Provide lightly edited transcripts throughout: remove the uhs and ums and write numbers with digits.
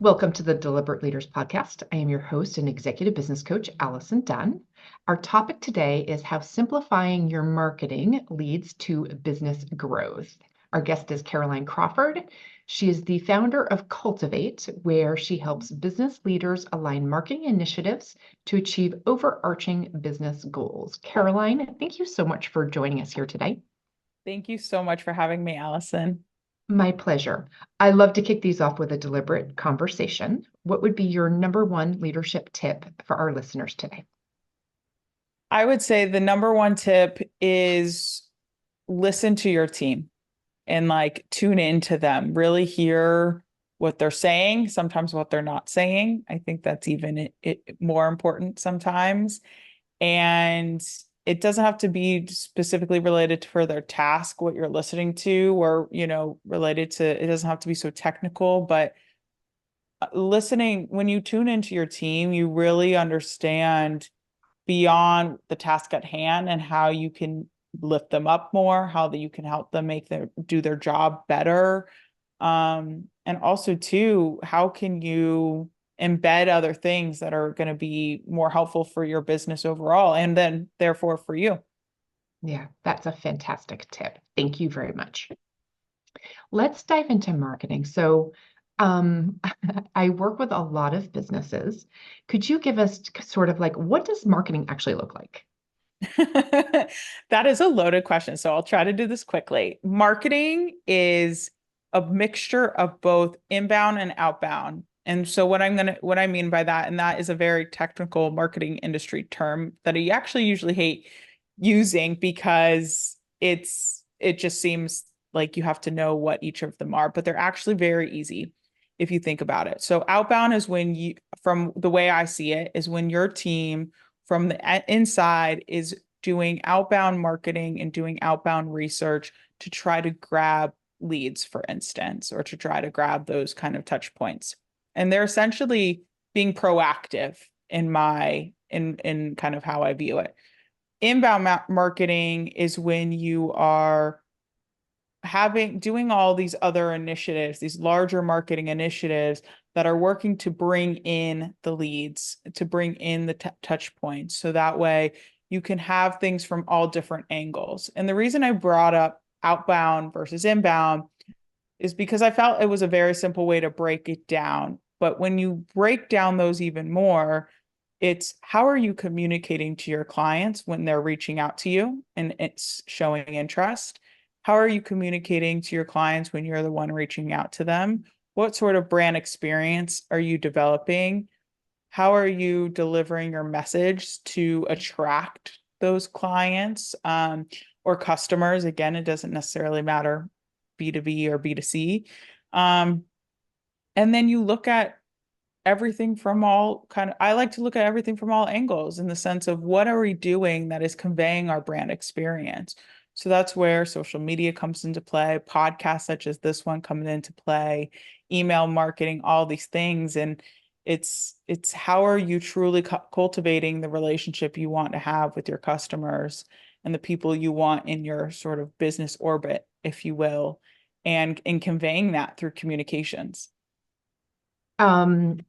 Welcome to the Deliberate Leaders Podcast. I am your host and executive business coach, Allison Dunn. Our topic today is how simplifying your marketing leads to business growth. Our guest is Caroline Crawford. She is the founder of Cultiveight, where she helps business leaders align marketing initiatives to achieve overarching business goals. Caroline, thank you so much for joining us here today. Thank you so much for having me, Allison. My pleasure. I love to kick these off with a deliberate conversation. What would be your number one leadership tip for our listeners today? I would say the number one tip is listen to your team and tune into them, really hear what they're saying, sometimes what they're not saying. I think that's even more important sometimes. And it doesn't have to be specifically related to for their task, what you're listening to, or, related to, it doesn't have to be so technical, but listening, when you tune into your team, you really understand beyond the task at hand and how you can lift them up more, how that you can help them do their job better. And also too, how can you embed other things that are going to be more helpful for your business overall and then therefore for you. Yeah, that's a fantastic tip. Thank you very much. Let's dive into marketing. Um, I work with a lot of businesses. Could you give us sort of like what does marketing actually look like? That is a loaded question, so I'll try to do this quickly. Marketing is a mixture of both inbound and outbound. And so what I mean by that, and that is a very technical marketing industry term that I actually usually hate using because it just seems like you have to know what each of them are, but they're actually very easy if you think about it. So outbound is when from the way I see it, is when your team from the inside is doing outbound marketing and doing outbound research to try to grab leads, for instance, or to try to grab those kind of touch points. And they're essentially being proactive in kind of how I view it. Inbound marketing is when you are doing all these other initiatives, these larger marketing initiatives that are working to bring in the leads, to bring in the touch points. So that way you can have things from all different angles. And the reason I brought up outbound versus inbound is because I felt it was a very simple way to break it down. But when you break down those even more, it's how are you communicating to your clients when they're reaching out to you and it's showing interest? How are you communicating to your clients when you're the one reaching out to them? What sort of brand experience are you developing? How are you delivering your message to attract those clients or customers? Again, it doesn't necessarily matter B2B or B2C. Um, and then you look at everything from I like to look at everything from all angles in the sense of what are we doing that is conveying our brand experience. So that's where social media comes into play, podcasts such as this one coming into play, email marketing, all these things. And it's how are you truly cultivating the relationship you want to have with your customers and the people you want in your sort of business orbit, if you will, and in conveying that through communications. Um,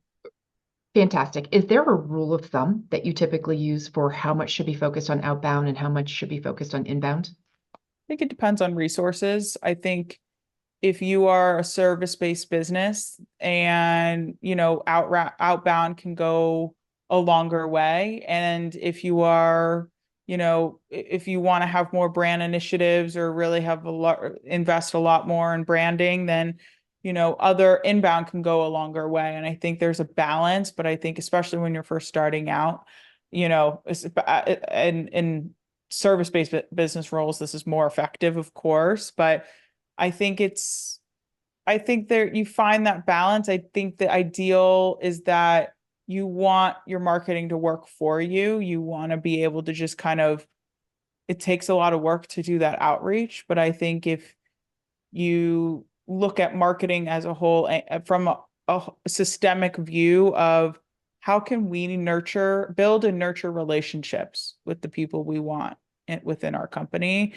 Fantastic. Is there a rule of thumb that you typically use for how much should be focused on outbound and how much should be focused on inbound? Think it depends on resources. I think if you are a service-based business and, outbound can go a longer way. And if you are, if you want to have more brand initiatives or really have invest a lot more in branding, then, other inbound can go a longer way. And I think there's a balance, but I think especially when you're first starting out, in service-based business roles, this is more effective, of course, but I think I think there you find that balance. I think the ideal is that you want your marketing to work for you. You want to be able to just it takes a lot of work to do that outreach. But I think if you look at marketing as a whole from a systemic view of how can we build and nurture relationships with the people we want within our company,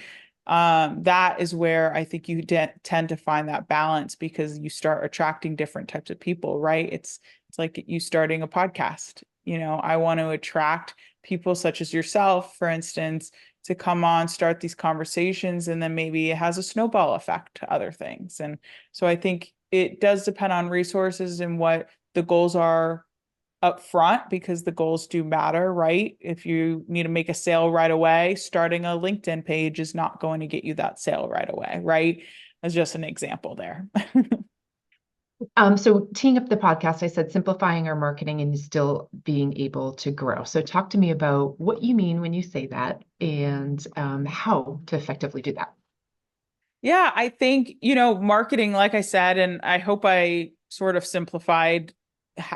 That is where I think you tend to find that balance because you start attracting different types of people, right? It's like you starting a podcast. I want to attract people such as yourself, for instance, to come on, start these conversations, and then maybe it has a snowball effect to other things. And so I think it does depend on resources and what the goals are up front because the goals do matter, right? If you need to make a sale right away, starting a LinkedIn page is not going to get you that sale right away, right? That's just an example there. So teeing up the podcast, I said simplifying our marketing and still being able to grow. So talk to me about what you mean when you say that and how to effectively do that. Yeah, I think, marketing, like I said, and I hope I sort of simplified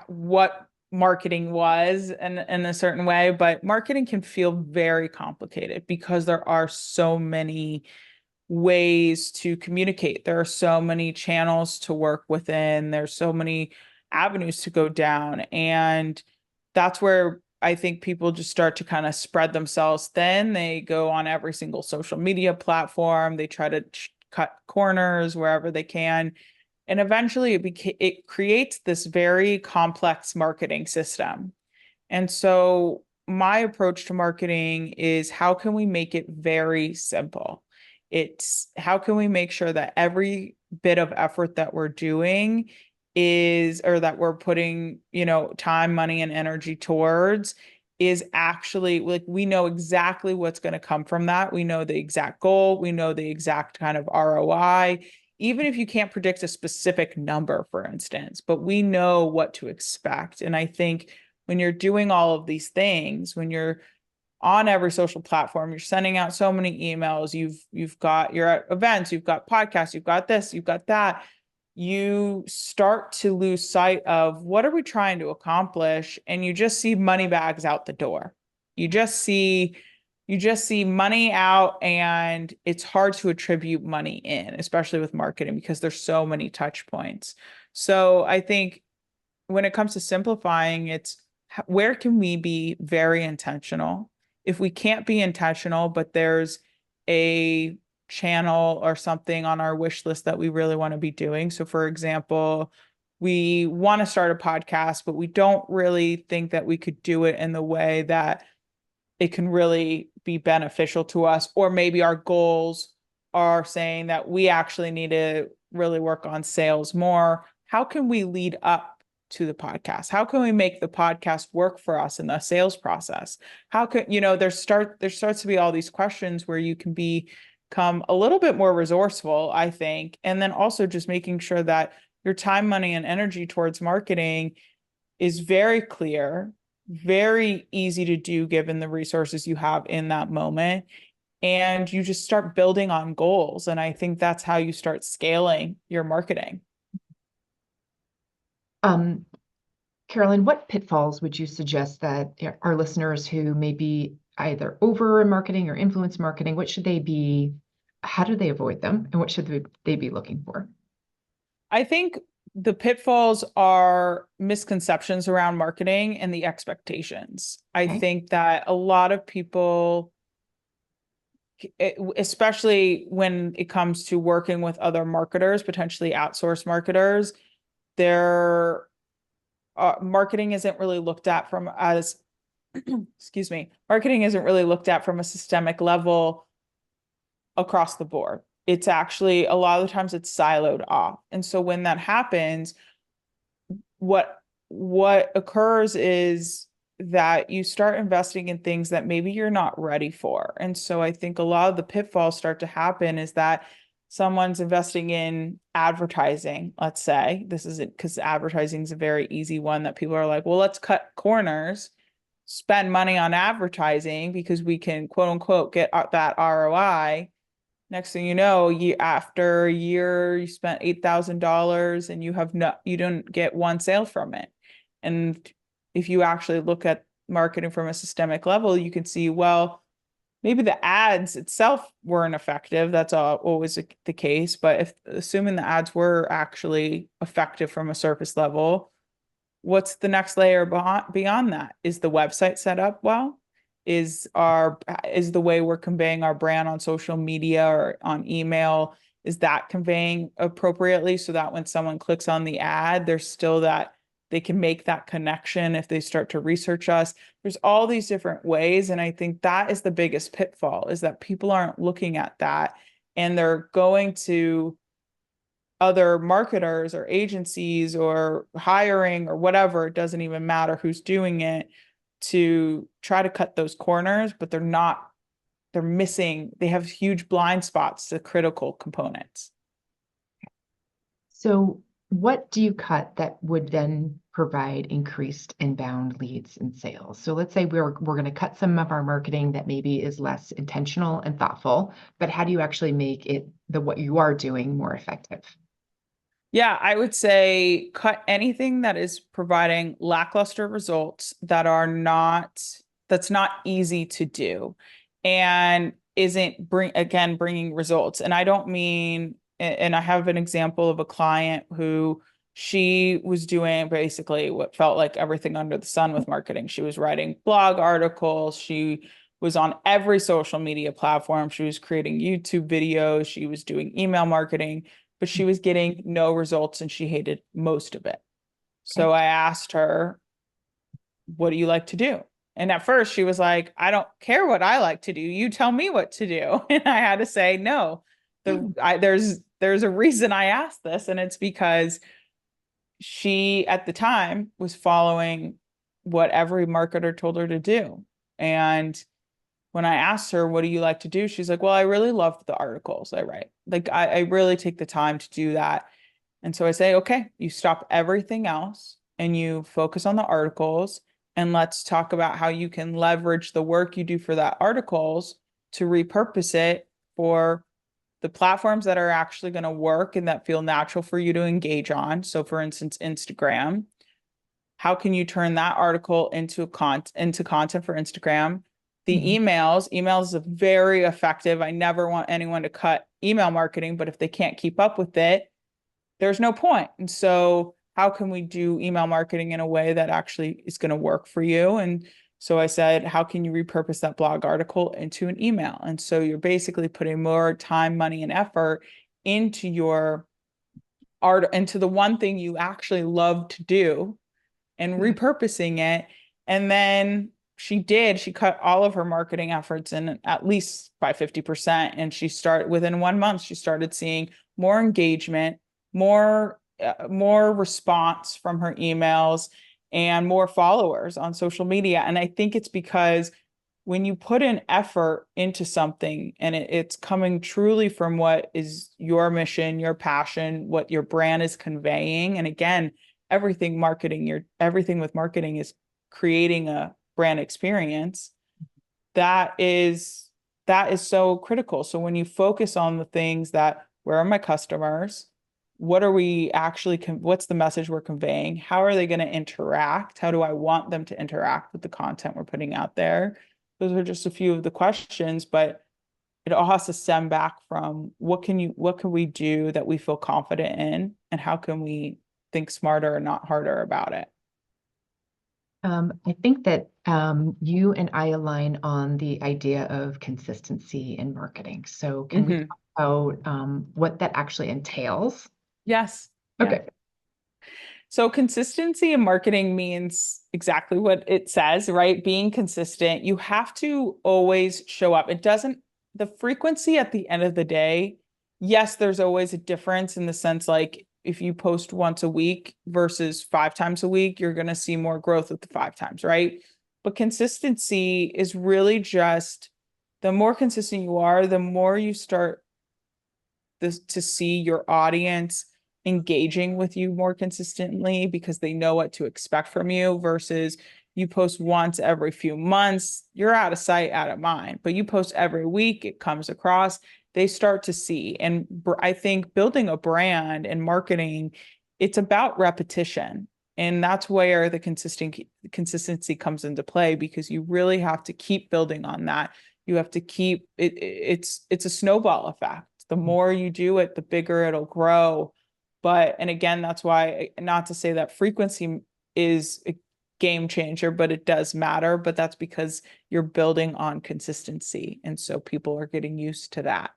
what marketing was in a certain way, but marketing can feel very complicated because there are so many ways to communicate. There are so many channels to work within. There's so many avenues to go down. And that's where I think people just start to kind of spread themselves thin. They go on every single social media platform. They try to cut corners wherever they can. And eventually it creates this very complex marketing system. And so my approach to marketing is how can we make it very simple? It's how can we make sure that every bit of effort that we're doing is, or that we're putting, time, money, and energy towards is actually like we know exactly what's going to come from that. We know the exact goal, we know the exact kind of ROI, even if you can't predict a specific number, for instance, but we know what to expect. And I think when you're doing all of these things, when you're on every social platform, you're sending out so many emails, you're at events, you've got podcasts, you've got this, you've got that, you start to lose sight of what are we trying to accomplish, and you just see money bags out the door. You just see money out, and it's hard to attribute money in, especially with marketing because there's so many touch points. So I think when it comes to simplifying, it's where can we be very intentional? If we can't be intentional, but there's a channel or something on our wish list that we really want to be doing. So, for example, we want to start a podcast, but we don't really think that we could do it in the way that it can really be beneficial to us. Or maybe our goals are saying that we actually need to really work on sales more. How can we lead up to the podcast? How can we make the podcast work for us in the sales process? How can, there starts to be all these questions where you can become a little bit more resourceful, I think. And then also just making sure that your time, money, and energy towards marketing is very clear, very easy to do given the resources you have in that moment. And you just start building on goals. And I think that's how you start scaling your marketing. Um, Carolyn, what pitfalls would you suggest that our listeners who may be either over marketing or influence marketing, what should they be? How do they avoid them? And what should they be looking for? I think the pitfalls are misconceptions around marketing and the expectations. I Okay. think that a lot of people, especially when it comes to working with other marketers, potentially outsource marketers, their marketing isn't really looked at from as, excuse me, marketing isn't really looked at from a systemic level across the board. It's actually a lot of the times it's siloed off. And so when that happens, what occurs is that you start investing in things that maybe you're not ready for. And so I think a lot of the pitfalls start to happen is that someone's investing in advertising, let's say. This isn't because advertising is a very easy one that people are like, well, let's cut corners, spend money on advertising because we can quote unquote get that ROI. Next thing you know, after a year, you spent $8,000 and you don't get one sale from it. And if you actually look at marketing from a systemic level, you can see, well, maybe the ads itself weren't effective. That's always the case. But if assuming the ads were actually effective from a surface level, what's the next layer beyond that? Is the website set up well? is the way we're conveying our brand on social media or on email, is that conveying appropriately so that when someone clicks on the ad, there's still that they can make that connection if they start to research us. There's all these different ways. And I think that is the biggest pitfall, is that people aren't looking at that and they're going to other marketers or agencies or hiring or whatever. It doesn't even matter who's doing it, to try to cut those corners, but they're missing, they have huge blind spots to critical components. So what do you cut that would then provide increased inbound leads and sales? So let's say we're going to cut some of our marketing that maybe is less intentional and thoughtful, but how do you actually make it what you are doing more effective? Yeah, I would say cut anything that is providing lackluster results that's not easy to do and isn't bringing results. And I don't mean, and I have an example of a client who she was doing basically what felt like everything under the sun with marketing. She was writing blog articles. She was on every social media platform. She was creating YouTube videos. She was doing email marketing, but she was getting no results and she hated most of it. Okay. So I asked her, what do you like to do? And at first she was like, I don't care what I like to do. You tell me what to do. And I had to say, no, there's a reason I asked this. And it's because she at the time was following what every marketer told her to do. And when I asked her, what do you like to do? She's like, well, I really love the articles I write. Like I really take the time to do that. And so I say, okay, you stop everything else and you focus on the articles. And let's talk about how you can leverage the work you do for that articles to repurpose it for the platforms that are actually going to work and that feel natural for you to engage on. So for instance, Instagram. How can you turn that article into content for Instagram? The Mhm. emails are very effective. I never want anyone to cut email marketing, but if they can't keep up with it, there's no point. And so how can we do email marketing in a way that actually is going to work for you? And so I said, how can you repurpose that blog article into an email? And so you're basically putting more time, money, and effort into your art, into the one thing you actually love to do and Yeah. repurposing it. And then she cut all of her marketing efforts in at least by 50%. And within 1 month, she started seeing more engagement, more response from her emails and more followers on social media. And I think it's because when you put an effort into something and it's coming truly from what is your mission, your passion, what your brand is conveying. And again, everything with marketing is creating a brand experience. That is so critical. So when you focus on the things that, where are my customers? What's the message we're conveying? How are they going to interact? How do I want them to interact with the content we're putting out there? Those are just a few of the questions, but it all has to stem back from what can we do that we feel confident in, and how can we think smarter and not harder about it? I think that you and I align on the idea of consistency in marketing. So can we Mhm. talk about what that actually entails? Yes. Yeah. Okay. So consistency in marketing means exactly what it says, right? Being consistent. You have to always show up. The frequency at the end of the day, yes, there's always a difference in the sense like if you post once a week versus 5 times a week, you're going to see more growth with the 5 times, right? But consistency is really just the more consistent you are, the more you start to see your audience engaging with you more consistently because they know what to expect from you versus you post once every few months, you're out of sight, out of mind. But you post every week, it comes across, they start to see. And I think building a brand and marketing, it's about repetition. And that's where the consistency comes into play because you really have to keep building on that. You have to keep it's a snowball effect. The more you do it, the bigger it'll grow. And again, that's why, not to say that frequency is game changer, but it does matter. But that's because you're building on consistency. And so people are getting used to that.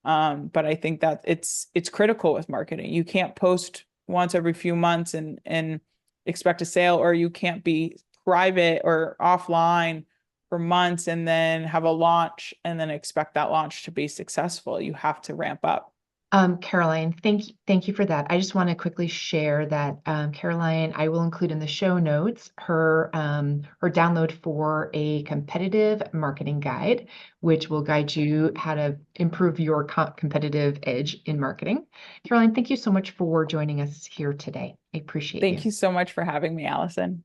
But I think that it's critical with marketing. You can't post once every few months and expect a sale, or you can't be private or offline for months and then have a launch and then expect that launch to be successful. You have to ramp up. Caroline, thank you for that. I just want to quickly share that Caroline, I will include in the show notes her download for a competitive marketing guide, which will guide you how to improve your competitive edge in marketing. Caroline, thank you so much for joining us here today. I appreciate you. Thank you so much for having me, Allison.